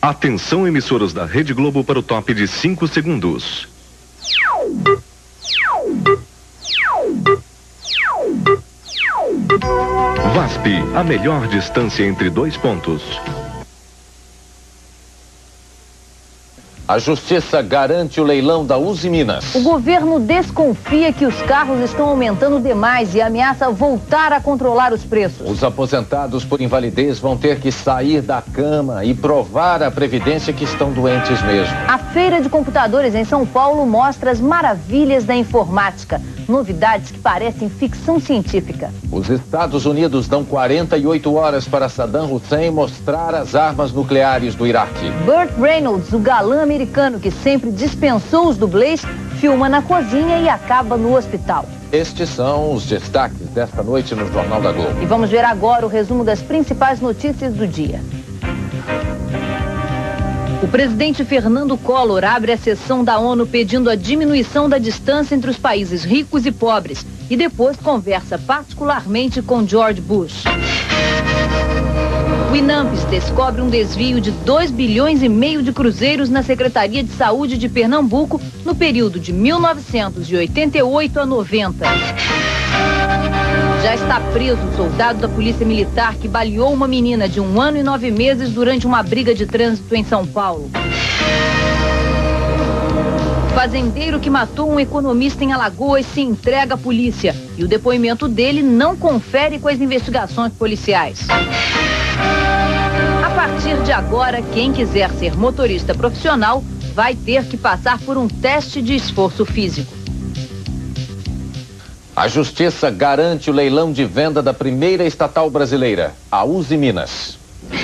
Atenção, emissoras da Rede Globo, para o top de 5 segundos. VASP, a melhor distância entre 2 pontos. A Justiça garante o leilão da Uzi Minas. O governo desconfia que os carros estão aumentando demais e ameaça voltar a controlar os preços. Os aposentados por invalidez vão ter que sair da cama e provar à Previdência que estão doentes mesmo. A Feira de Computadores em São Paulo mostra as maravilhas da informática. Novidades que parecem ficção científica. Os Estados Unidos dão 48 horas para Saddam Hussein mostrar as armas nucleares do Iraque. Burt Reynolds, o galã americano que sempre dispensou os dublês, filma na cozinha e acaba no hospital. Estes são os destaques desta noite no Jornal da Globo. E vamos ver agora o resumo das principais notícias do dia. O presidente Fernando Collor abre a sessão da ONU pedindo a diminuição da distância entre os países ricos e pobres e depois conversa particularmente com George Bush. O INAMPS descobre um desvio de 2,5 bilhões de cruzeiros na Secretaria de Saúde de Pernambuco no período de 1988 a 90. Já está preso o soldado da Polícia Militar que baleou uma menina de 1 ano e 9 meses durante uma briga de trânsito em São Paulo. Fazendeiro que matou um economista em Alagoas se entrega à polícia e o depoimento dele não confere com as investigações policiais. A partir de agora, quem quiser ser motorista profissional vai ter que passar por um teste de esforço físico. A Justiça garante o leilão de venda da primeira estatal brasileira, a Uzi Minas.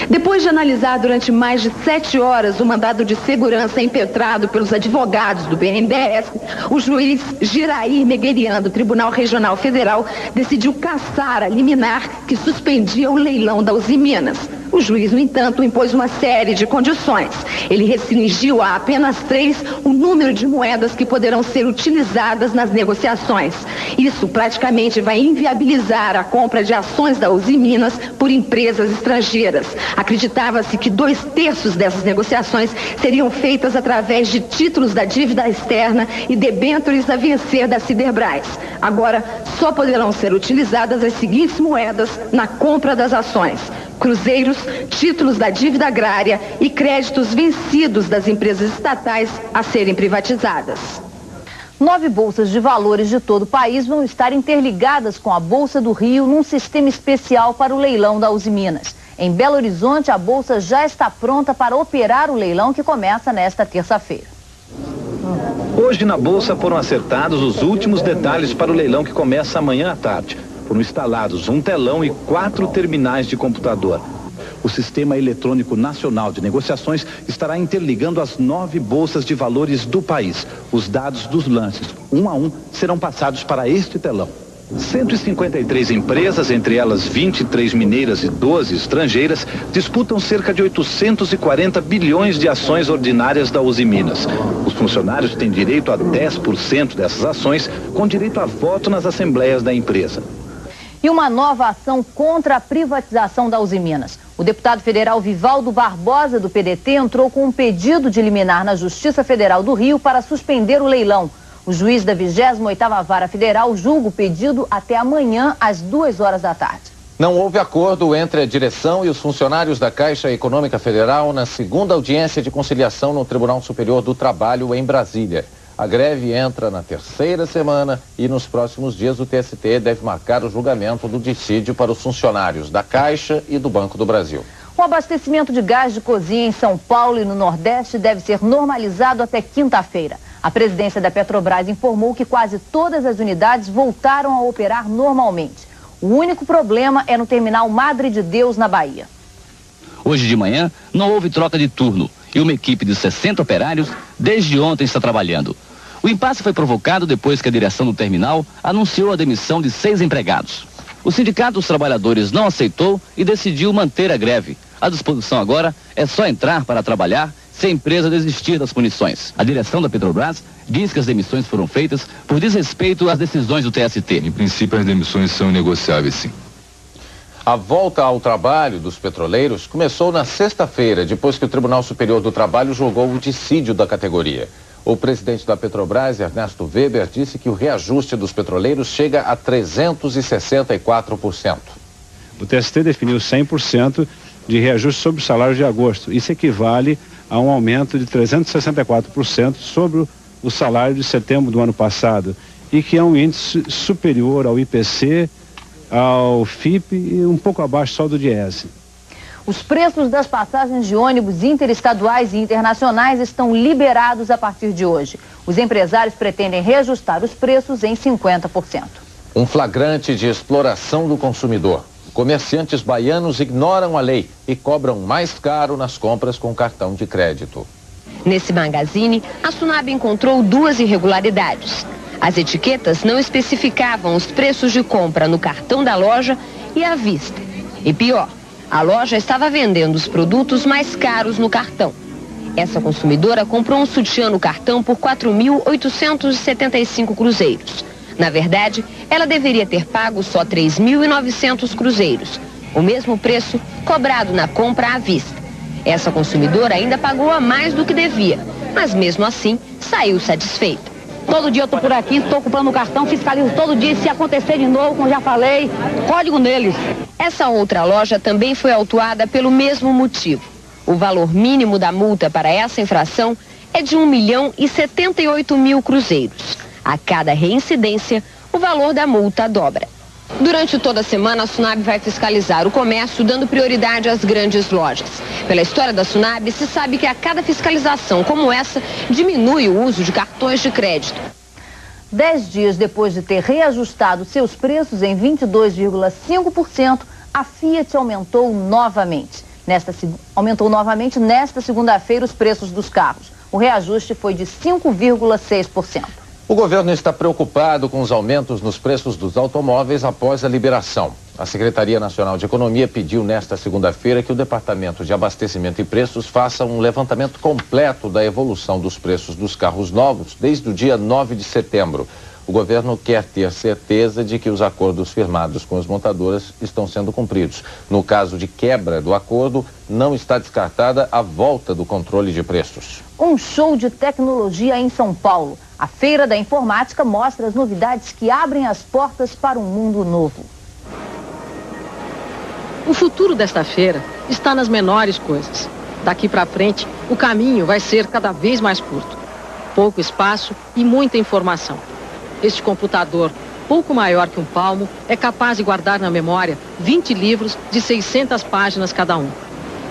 Depois de analisar durante mais de 7 horas o mandado de segurança impetrado pelos advogados do BNDES, o juiz Girair Meguerian, do Tribunal Regional Federal, decidiu cassar a liminar que suspendia o leilão da Uzi Minas. O juiz, no entanto, impôs uma série de condições. Ele restringiu a apenas 3 o número de moedas que poderão ser utilizadas nas negociações. Isso praticamente vai inviabilizar a compra de ações da Uzi Minas por empresas estrangeiras. Acreditava-se que 2/3 dessas negociações seriam feitas através de títulos da dívida externa e debêntures a vencer da Siderbras. Agora, só poderão ser utilizadas as seguintes moedas na compra das ações: cruzeiros, títulos da dívida agrária e créditos vencidos das empresas estatais a serem privatizadas. 9 bolsas de valores de todo o país vão estar interligadas com a Bolsa do Rio num sistema especial para o leilão da Uzi Minas. Em Belo Horizonte, a bolsa já está pronta para operar o leilão que começa nesta terça-feira. Hoje na bolsa foram acertados os últimos detalhes para o leilão que começa amanhã à tarde. Foram instalados um telão e 4 terminais de computador. O Sistema Eletrônico Nacional de Negociações estará interligando as 9 bolsas de valores do país. Os dados dos lances, um a um, serão passados para este telão. 153 empresas, entre elas 23 mineiras e 12 estrangeiras, disputam cerca de 840 bilhões de ações ordinárias da Uzi Minas. Os funcionários têm direito a 10% dessas ações, com direito a voto nas assembleias da empresa. E uma nova ação contra a privatização da Uzi Minas. O deputado federal Vivaldo Barbosa, do PDT, entrou com um pedido de liminar na Justiça Federal do Rio para suspender o leilão. O juiz da 28ª Vara Federal julga o pedido até amanhã, às 2 horas da tarde. Não houve acordo entre a direção e os funcionários da Caixa Econômica Federal na segunda audiência de conciliação no Tribunal Superior do Trabalho em Brasília. A greve entra na 3ª semana e nos próximos dias o TST deve marcar o julgamento do dissídio para os funcionários da Caixa e do Banco do Brasil. O abastecimento de gás de cozinha em São Paulo e no Nordeste deve ser normalizado até quinta-feira. A presidência da Petrobras informou que quase todas as unidades voltaram a operar normalmente. O único problema é no terminal Madre de Deus, na Bahia. Hoje de manhã não houve troca de turno e uma equipe de 60 operários desde ontem está trabalhando. O impasse foi provocado depois que a direção do terminal anunciou a demissão de 6 empregados. O Sindicato dos Trabalhadores não aceitou e decidiu manter a greve. A disposição agora é só entrar para trabalhar se a empresa desistir das punições. A direção da Petrobras diz que as demissões foram feitas por desrespeito às decisões do TST. Em princípio, as demissões são negociáveis, sim. A volta ao trabalho dos petroleiros começou na sexta-feira, depois que o Tribunal Superior do Trabalho julgou o dissídio da categoria. O presidente da Petrobras, Ernesto Weber, disse que o reajuste dos petroleiros chega a 364%. O TST definiu 100% de reajuste sobre o salário de agosto. Isso equivale a um aumento de 364% sobre o salário de setembro do ano passado, e que é um índice superior ao IPC, ao FIPE e um pouco abaixo só do DIEESE. Os preços das passagens de ônibus interestaduais e internacionais estão liberados a partir de hoje. Os empresários pretendem reajustar os preços em 50%. Um flagrante de exploração do consumidor. Comerciantes baianos ignoram a lei e cobram mais caro nas compras com cartão de crédito. Nesse magazine, a Sunab encontrou duas irregularidades. As etiquetas não especificavam os preços de compra no cartão da loja e à vista. E pior, a loja estava vendendo os produtos mais caros no cartão. Essa consumidora comprou um sutiã no cartão por 4.875 cruzeiros. Na verdade, ela deveria ter pago só 3.900 cruzeiros, o mesmo preço cobrado na compra à vista. Essa consumidora ainda pagou a mais do que devia, mas mesmo assim saiu satisfeita. Todo dia eu tô por aqui, tô comprando o cartão, fiscalizo todo dia. Se acontecer de novo, como já falei, código neles. Essa outra loja também foi autuada pelo mesmo motivo. O valor mínimo da multa para essa infração é de 1.078.000 cruzeiros. A cada reincidência, o valor da multa dobra. Durante toda a semana, a Sunab vai fiscalizar o comércio, dando prioridade às grandes lojas. Pela história da Sunab, se sabe que a cada fiscalização como essa, diminui o uso de cartões de crédito. 10 dias depois de ter reajustado seus preços em 22,5%, a Fiat aumentou novamente. Aumentou novamente nesta segunda-feira os preços dos carros. O reajuste foi de 5,6%. O governo está preocupado com os aumentos nos preços dos automóveis após a liberação. A Secretaria Nacional de Economia pediu nesta segunda-feira que o Departamento de Abastecimento e Preços faça um levantamento completo da evolução dos preços dos carros novos desde o dia 9 de setembro. O governo quer ter certeza de que os acordos firmados com as montadoras estão sendo cumpridos. No caso de quebra do acordo, não está descartada a volta do controle de preços. Um show de tecnologia em São Paulo. A Feira da Informática mostra as novidades que abrem as portas para um mundo novo. O futuro desta feira está nas menores coisas. Daqui para frente, o caminho vai ser cada vez mais curto. Pouco espaço e muita informação. Este computador, pouco maior que um palmo, é capaz de guardar na memória 20 livros de 600 páginas cada um.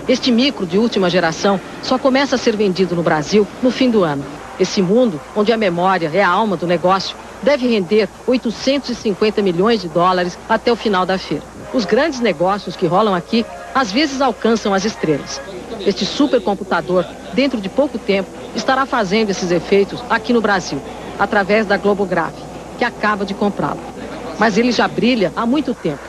Este micro de última geração só começa a ser vendido no Brasil no fim do ano. Esse mundo, onde a memória é a alma do negócio, deve render 850 milhões de dólares até o final da feira. Os grandes negócios que rolam aqui, às vezes alcançam as estrelas. Este supercomputador, dentro de pouco tempo, estará fazendo esses efeitos aqui no Brasil, através da Globograph, que acaba de comprá-lo. Mas ele já brilha há muito tempo,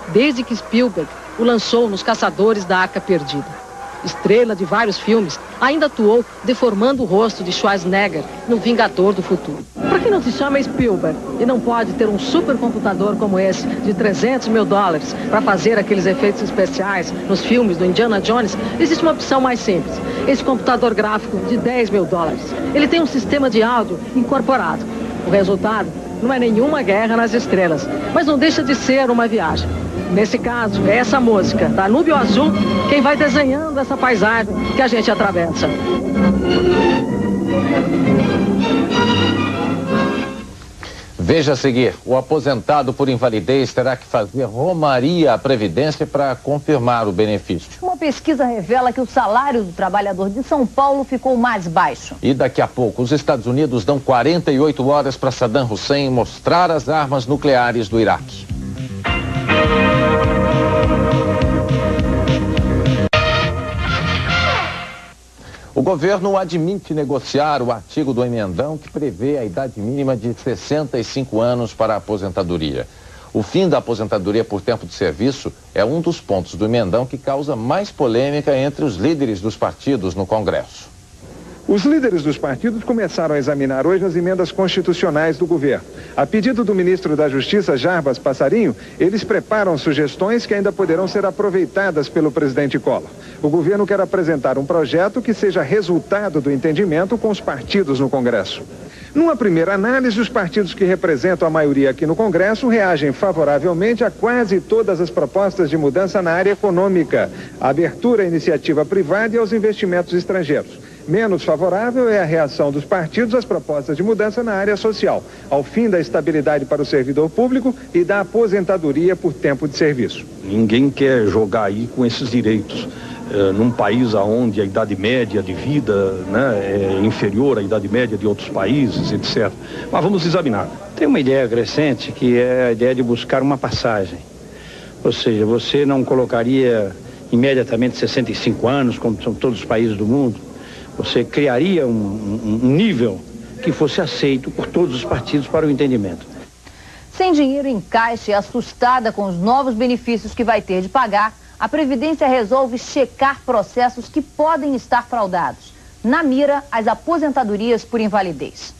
desde que Spielberg o lançou nos Caçadores da Arca Perdida. Estrela de vários filmes, ainda atuou deformando o rosto de Schwarzenegger no Vingador do Futuro. Para quem não se chama Spielberg e não pode ter um supercomputador como esse de 300 mil dólares para fazer aqueles efeitos especiais nos filmes do Indiana Jones, existe uma opção mais simples. Esse computador gráfico de 10 mil dólares. Ele tem um sistema de áudio incorporado. O resultado não é nenhuma guerra nas estrelas, mas não deixa de ser uma viagem. Nesse caso, é essa música, Danúbio Azul, quem vai desenhando essa paisagem que a gente atravessa. Veja a seguir, o aposentado por invalidez terá que fazer romaria à Previdência para confirmar o benefício. Uma pesquisa revela que o salário do trabalhador de São Paulo ficou mais baixo. E daqui a pouco, os Estados Unidos dão 48 horas para Saddam Hussein mostrar as armas nucleares do Iraque. O governo admite negociar o artigo do emendão que prevê a idade mínima de 65 anos para a aposentadoria. O fim da aposentadoria por tempo de serviço é um dos pontos do emendão que causa mais polêmica entre os líderes dos partidos no Congresso. Os líderes dos partidos começaram a examinar hoje as emendas constitucionais do governo. A pedido do ministro da Justiça, Jarbas Passarinho, eles preparam sugestões que ainda poderão ser aproveitadas pelo presidente Collor. O governo quer apresentar um projeto que seja resultado do entendimento com os partidos no Congresso. Numa primeira análise, os partidos que representam a maioria aqui no Congresso reagem favoravelmente a quase todas as propostas de mudança na área econômica, a abertura à iniciativa privada e aos investimentos estrangeiros. Menos favorável é a reação dos partidos às propostas de mudança na área social, ao fim da estabilidade para o servidor público e da aposentadoria por tempo de serviço. Ninguém quer jogar aí com esses direitos. Num país onde a idade média de vida, né, é inferior à idade média de outros países, etc. Mas vamos examinar. Tem uma ideia crescente que é a ideia de buscar uma passagem. Ou seja, você não colocaria imediatamente 65 anos, como são todos os países do mundo. Você criaria um nível que fosse aceito por todos os partidos para o entendimento. Sem dinheiro em caixa e assustada com os novos benefícios que vai ter de pagar, a Previdência resolve checar processos que podem estar fraudados. Na mira, as aposentadorias por invalidez.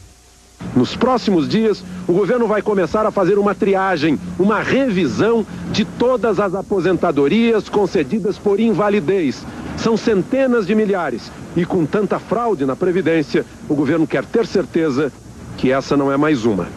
Nos próximos dias, o governo vai começar a fazer uma triagem, uma revisão de todas as aposentadorias concedidas por invalidez. São centenas de milhares. E com tanta fraude na Previdência, o governo quer ter certeza que essa não é mais uma.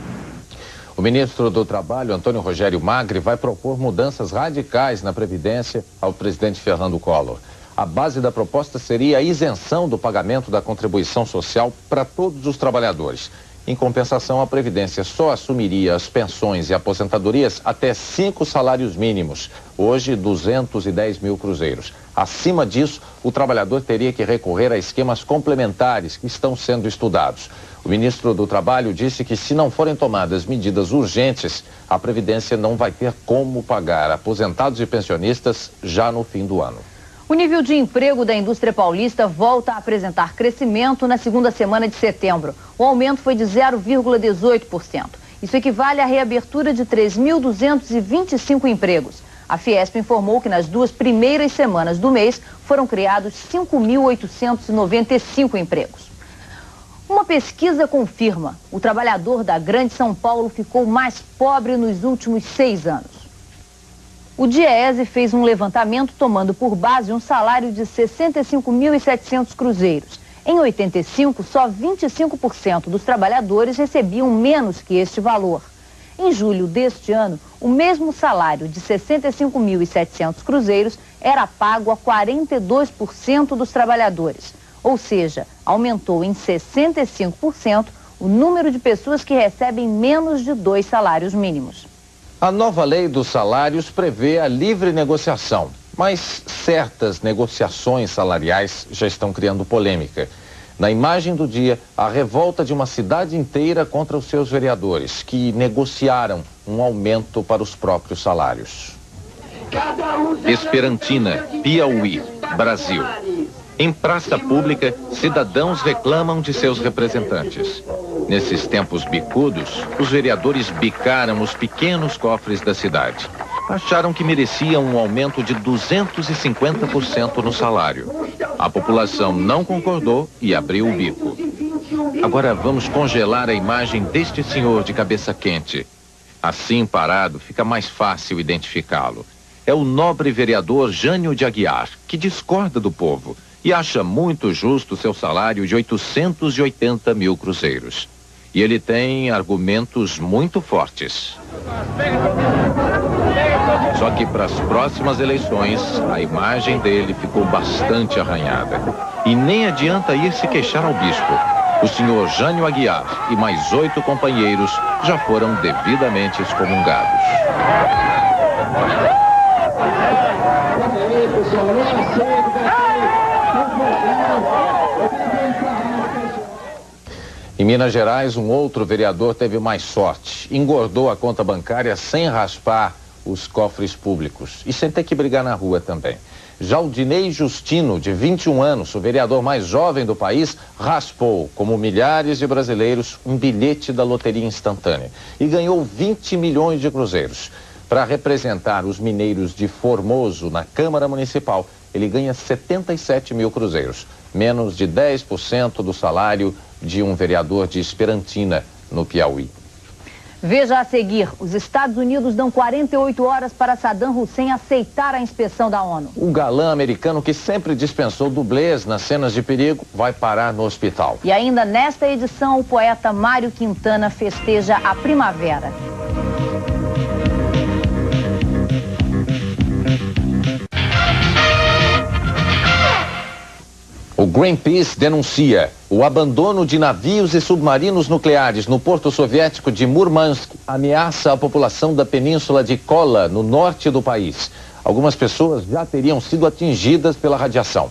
O ministro do Trabalho, Antônio Rogério Magri, vai propor mudanças radicais na Previdência ao presidente Fernando Collor. A base da proposta seria a isenção do pagamento da contribuição social para todos os trabalhadores. Em compensação, a Previdência só assumiria as pensões e aposentadorias até 5 salários mínimos, hoje 210 mil cruzeiros. Acima disso, o trabalhador teria que recorrer a esquemas complementares que estão sendo estudados. O ministro do Trabalho disse que se não forem tomadas medidas urgentes, a Previdência não vai ter como pagar aposentados e pensionistas já no fim do ano. O nível de emprego da indústria paulista volta a apresentar crescimento na segunda semana de setembro. O aumento foi de 0,18%. Isso equivale à reabertura de 3.225 empregos. A Fiesp informou que nas 2 primeiras semanas do mês foram criados 5.895 empregos. Uma pesquisa confirma: o trabalhador da Grande São Paulo ficou mais pobre nos últimos 6 anos. O Diese fez um levantamento tomando por base um salário de 65.700 cruzeiros. Em 85, só 25% dos trabalhadores recebiam menos que este valor. Em julho deste ano, o mesmo salário de 65.700 cruzeiros era pago a 42% dos trabalhadores. Ou seja, aumentou em 65% o número de pessoas que recebem menos de 2 salários mínimos. A nova lei dos salários prevê a livre negociação, mas certas negociações salariais já estão criando polêmica. Na imagem do dia, a revolta de uma cidade inteira contra os seus vereadores, que negociaram um aumento para os próprios salários. Esperantina, Piauí, Brasil. Em praça pública, cidadãos reclamam de seus representantes. Nesses tempos bicudos, os vereadores bicaram os pequenos cofres da cidade. Acharam que mereciam um aumento de 250% no salário. A população não concordou e abriu o bico. Agora vamos congelar a imagem deste senhor de cabeça quente. Assim parado, fica mais fácil identificá-lo. É o nobre vereador Jânio de Aguiar, que discorda do povo e acha muito justo seu salário de 880 mil cruzeiros. E ele tem argumentos muito fortes. Só que para as próximas eleições, a imagem dele ficou bastante arranhada. E nem adianta ir se queixar ao bispo. O senhor Jânio Aguiar e mais 8 companheiros já foram devidamente excomungados. Em Minas Gerais, um outro vereador teve mais sorte. Engordou a conta bancária sem raspar os cofres públicos e sem ter que brigar na rua também. Já o Dinei Justino, de 21 anos, o vereador mais jovem do país, raspou, como milhares de brasileiros, um bilhete da loteria instantânea e ganhou 20 milhões de cruzeiros. Para representar os mineiros de Formoso na Câmara Municipal, ele ganha 77 mil cruzeiros. menos de 10% do salário de um vereador de Esperantina, no Piauí. Veja a seguir, os Estados Unidos dão 48 horas para Saddam Hussein aceitar a inspeção da ONU. O galã americano que sempre dispensou dublês nas cenas de perigo vai parar no hospital. E ainda nesta edição, o poeta Mário Quintana festeja a primavera. O Greenpeace denuncia o abandono de navios e submarinos nucleares no porto soviético de Murmansk ameaça a população da península de Kola, no norte do país. Algumas pessoas já teriam sido atingidas pela radiação.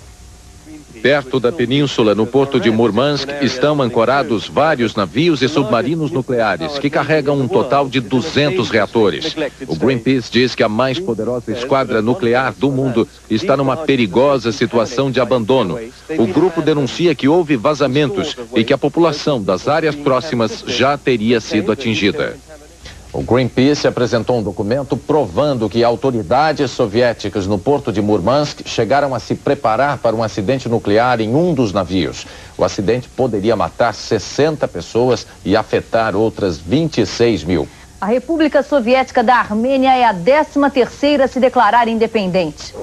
Perto da península, no porto de Murmansk, estão ancorados vários navios e submarinos nucleares, que carregam um total de 200 reatores. O Greenpeace diz que a mais poderosa esquadra nuclear do mundo está numa perigosa situação de abandono. O grupo denuncia que houve vazamentos e que a população das áreas próximas já teria sido atingida. O Greenpeace apresentou um documento provando que autoridades soviéticas no porto de Murmansk chegaram a se preparar para um acidente nuclear em um dos navios. O acidente poderia matar 60 pessoas e afetar outras 26 mil. A República Soviética da Armênia é a 13ª a se declarar independente.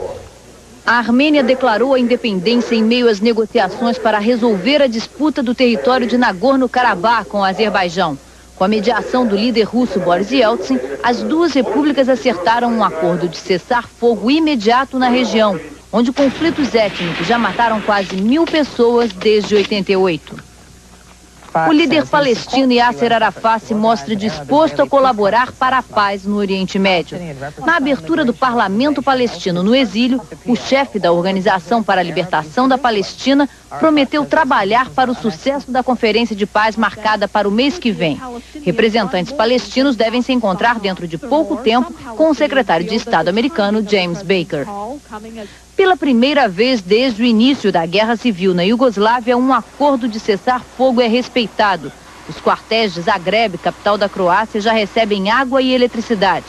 A Armênia declarou a independência em meio às negociações para resolver a disputa do território de Nagorno-Karabakh com o Azerbaijão. Com a mediação do líder russo Boris Yeltsin, as duas repúblicas acertaram um acordo de cessar-fogo imediato na região, onde conflitos étnicos já mataram quase 1000 pessoas desde 88. O líder palestino Yasser Arafat se mostra disposto a colaborar para a paz no Oriente Médio. Na abertura do parlamento palestino no exílio, o chefe da Organização para a Libertação da Palestina prometeu trabalhar para o sucesso da conferência de paz marcada para o mês que vem. Representantes palestinos devem se encontrar dentro de pouco tempo com o secretário de Estado americano James Baker. Pela primeira vez desde o início da Guerra Civil na Iugoslávia, um acordo de cessar-fogo é respeitado. Os quartéis de Zagreb, capital da Croácia, já recebem água e eletricidade.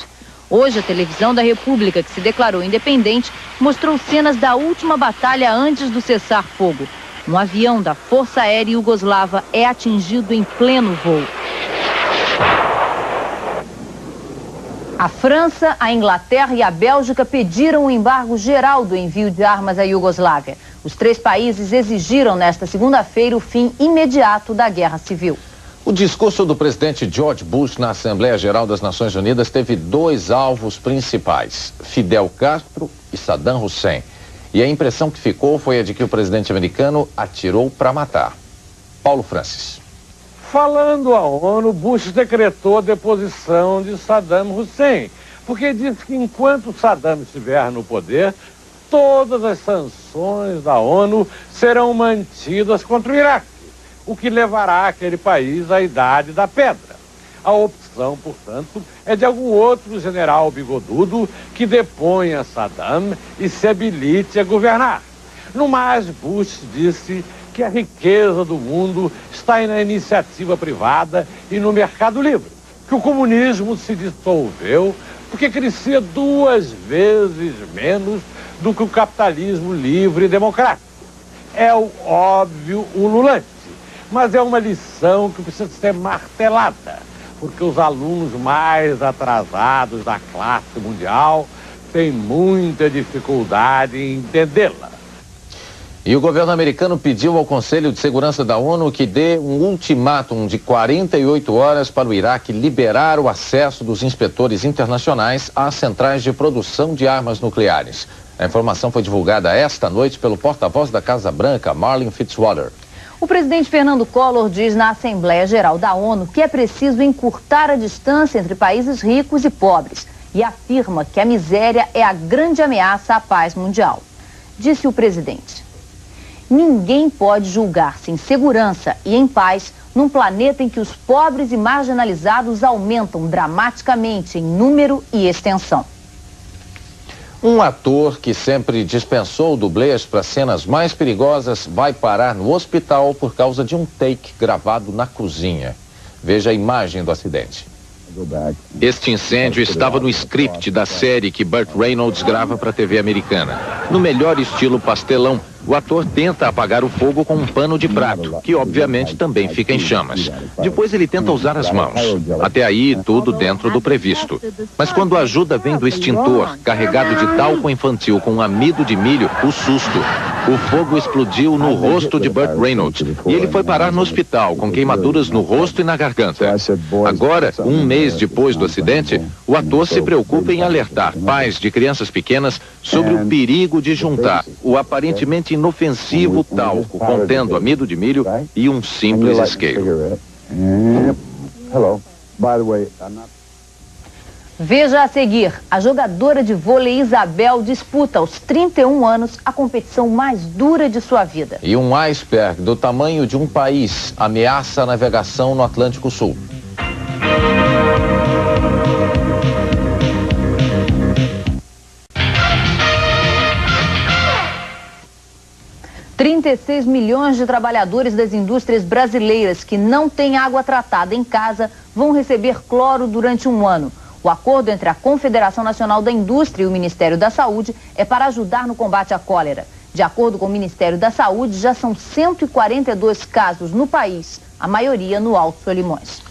Hoje, a televisão da República, que se declarou independente, mostrou cenas da última batalha antes do cessar-fogo. Um avião da Força Aérea Iugoslava é atingido em pleno voo. A França, a Inglaterra e a Bélgica pediram um embargo geral do envio de armas à Iugoslávia. Os três países exigiram nesta segunda-feira o fim imediato da guerra civil. O discurso do presidente George Bush na Assembleia Geral das Nações Unidas teve dois alvos principais: Fidel Castro e Saddam Hussein. E a impressão que ficou foi a de que o presidente americano atirou para matar. Paulo Francis. Falando à ONU, Bush decretou a deposição de Saddam Hussein, porque disse que enquanto Saddam estiver no poder, todas as sanções da ONU serão mantidas contra o Iraque, o que levará aquele país à idade da pedra. A opção, portanto, é de algum outro general bigodudo que deponha Saddam e se habilite a governar. No mais, Bush disse que a riqueza do mundo está na iniciativa privada e no mercado livre, que o comunismo se dissolveu porque crescia 2 vezes menos do que o capitalismo livre e democrático. É o óbvio ululante, mas é uma lição que precisa ser martelada, porque os alunos mais atrasados da classe mundial têm muita dificuldade em entendê-la. E o governo americano pediu ao Conselho de Segurança da ONU que dê um ultimátum de 48 horas para o Iraque liberar o acesso dos inspetores internacionais às centrais de produção de armas nucleares. A informação foi divulgada esta noite pelo porta-voz da Casa Branca, Marlin Fitzwater. O presidente Fernando Collor diz na Assembleia Geral da ONU que é preciso encurtar a distância entre países ricos e pobres e afirma que a miséria é a grande ameaça à paz mundial. Disse o presidente: ninguém pode julgar-se em segurança e em paz num planeta em que os pobres e marginalizados aumentam dramaticamente em número e extensão. Um ator que sempre dispensou dublês para cenas mais perigosas vai parar no hospital por causa de um take gravado na cozinha. Veja a imagem do acidente. Este incêndio estava no script da série que Burt Reynolds grava para a TV americana. No melhor estilo pastelão, O ator tenta apagar o fogo com um pano de prato, que obviamente também fica em chamas. Depois ele tenta usar as mãos. Até aí, tudo dentro do previsto. Mas quando a ajuda vem do extintor, carregado de talco infantil com amido de milho, o susto. O fogo explodiu no rosto de Burt Reynolds e ele foi parar no hospital com queimaduras no rosto e na garganta. Agora, um mês depois do acidente, o ator se preocupa em alertar pais de crianças pequenas sobre o perigo de juntar o aparentemente inofensivo talco contendo amido de milho e um simples isqueiro. Veja a seguir, a jogadora de vôlei Isabel disputa aos 31 anos a competição mais dura de sua vida. E um iceberg do tamanho de um país ameaça a navegação no Atlântico Sul. 36 milhões de trabalhadores das indústrias brasileiras que não têm água tratada em casa vão receber cloro durante um ano. O acordo entre a Confederação Nacional da Indústria e o Ministério da Saúde é para ajudar no combate à cólera. De acordo com o Ministério da Saúde, já são 142 casos no país, a maioria no Alto Solimões.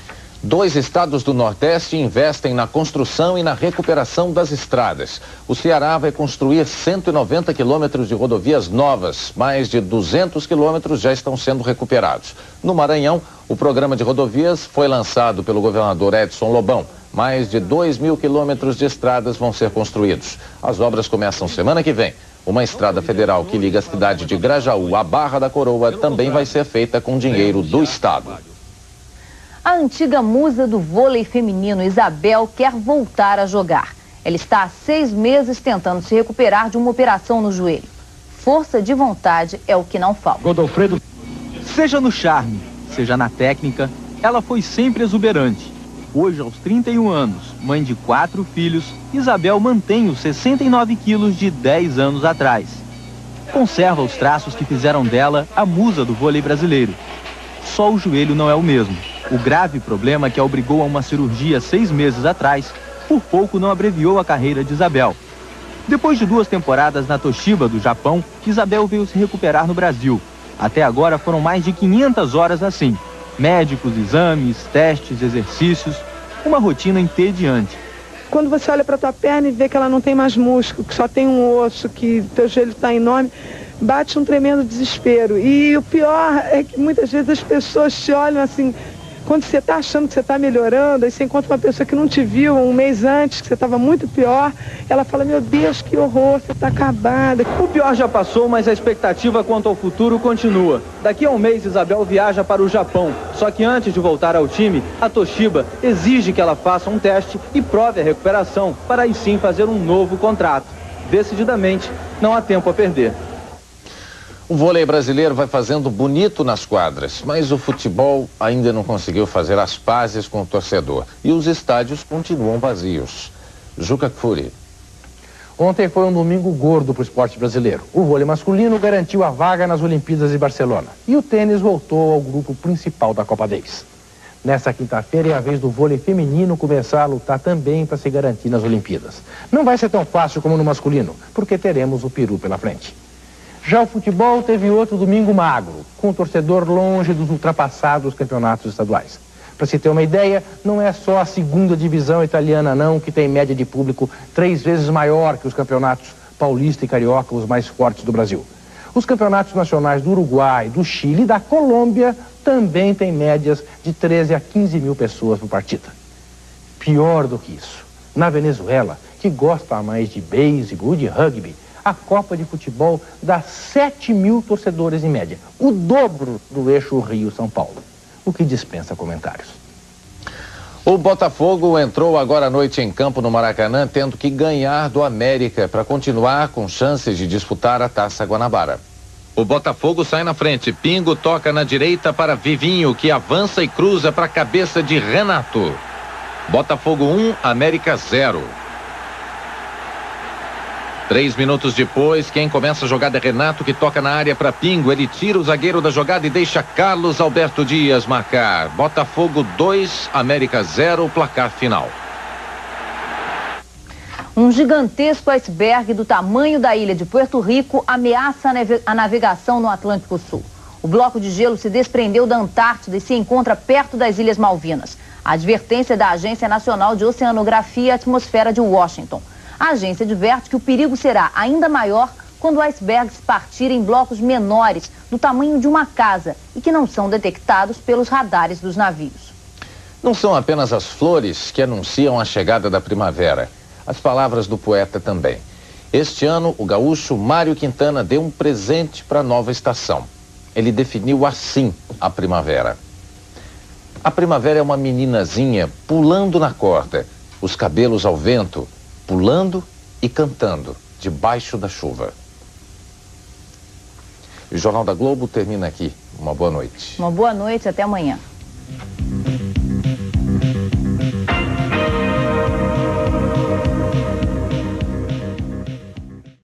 2 estados do Nordeste investem na construção e na recuperação das estradas. O Ceará vai construir 190 quilômetros de rodovias novas. Mais de 200 quilômetros já estão sendo recuperados. No Maranhão, o programa de rodovias foi lançado pelo governador Edson Lobão. Mais de 2.000 quilômetros de estradas vão ser construídos. As obras começam semana que vem. Uma estrada federal que liga a cidade de Grajaú à Barra da Coroa também vai ser feita com dinheiro do estado. A antiga musa do vôlei feminino, Isabel, quer voltar a jogar. Ela está há 6 meses tentando se recuperar de uma operação no joelho. Força de vontade é o que não falta. Godofredo, seja no charme, seja na técnica, ela foi sempre exuberante. Hoje, aos 31 anos, mãe de 4 filhos, Isabel mantém os 69 quilos de 10 anos atrás. Conserva os traços que fizeram dela a musa do vôlei brasileiro. Só o joelho não é o mesmo. O grave problema que a obrigou a uma cirurgia 6 meses atrás, por pouco não abreviou a carreira de Isabel. Depois de 2 temporadas na Toshiba do Japão, Isabel veio se recuperar no Brasil. Até agora foram mais de 500 horas assim. Médicos, exames, testes, exercícios, uma rotina entediante. Quando você olha para tua perna e vê que ela não tem mais músculo, que só tem um osso, que teu joelho está enorme, bate um tremendo desespero. E o pior é que muitas vezes as pessoas te olham assim, quando você está achando que você está melhorando, aí você encontra uma pessoa que não te viu um mês antes, que você estava muito pior, ela fala, meu Deus, que horror, você está acabada. O pior já passou, mas a expectativa quanto ao futuro continua. Daqui a um mês, Isabel viaja para o Japão. Só que antes de voltar ao time, a Toshiba exige que ela faça um teste e prove a recuperação, para aí sim fazer um novo contrato. Decididamente, não há tempo a perder. O vôlei brasileiro vai fazendo bonito nas quadras, mas o futebol ainda não conseguiu fazer as pazes com o torcedor. E os estádios continuam vazios. Juca Kfouri. Ontem foi um domingo gordo para o esporte brasileiro. O vôlei masculino garantiu a vaga nas Olimpíadas de Barcelona. E o tênis voltou ao grupo principal da Copa Davis. Nesta quinta-feira é a vez do vôlei feminino começar a lutar também para se garantir nas Olimpíadas. Não vai ser tão fácil como no masculino, porque teremos o peru pela frente. Já o futebol teve outro domingo magro, com o torcedor longe dos ultrapassados campeonatos estaduais. Para se ter uma ideia, não é só a segunda divisão italiana não, que tem média de público 3 vezes maior que os campeonatos paulista e carioca, os mais fortes do Brasil. Os campeonatos nacionais do Uruguai, do Chile e da Colômbia também têm médias de 13 a 15 mil pessoas por partida. Pior do que isso, na Venezuela, que gosta mais de beisebol e de rugby, a Copa de Futebol dá 7 mil torcedores em média, o dobro do eixo Rio-São Paulo, o que dispensa comentários. O Botafogo entrou agora à noite em campo no Maracanã, tendo que ganhar do América para continuar com chances de disputar a Taça Guanabara. O Botafogo sai na frente, Pingo toca na direita para Vivinho, que avança e cruza para a cabeça de Renato. Botafogo 1, América 0. 3 minutos depois, quem começa a jogada é Renato, que toca na área para Pingo. Ele tira o zagueiro da jogada e deixa Carlos Alberto Dias marcar. Botafogo 2, América 0, placar final. Um gigantesco iceberg do tamanho da ilha de Puerto Rico ameaça a navegação no Atlântico Sul. O bloco de gelo se desprendeu da Antártida e se encontra perto das Ilhas Malvinas. A advertência é da Agência Nacional de Oceanografia e Atmosfera de Washington. A agência adverte que o perigo será ainda maior quando icebergs partirem em blocos menores, do tamanho de uma casa, e que não são detectados pelos radares dos navios. Não são apenas as flores que anunciam a chegada da primavera. As palavras do poeta também. Este ano, o gaúcho Mário Quintana deu um presente para a nova estação. Ele definiu assim a primavera. A primavera é uma meninazinha pulando na corda, os cabelos ao vento, pulando e cantando, debaixo da chuva. O Jornal da Globo termina aqui. Uma boa noite. Uma boa noite, até amanhã.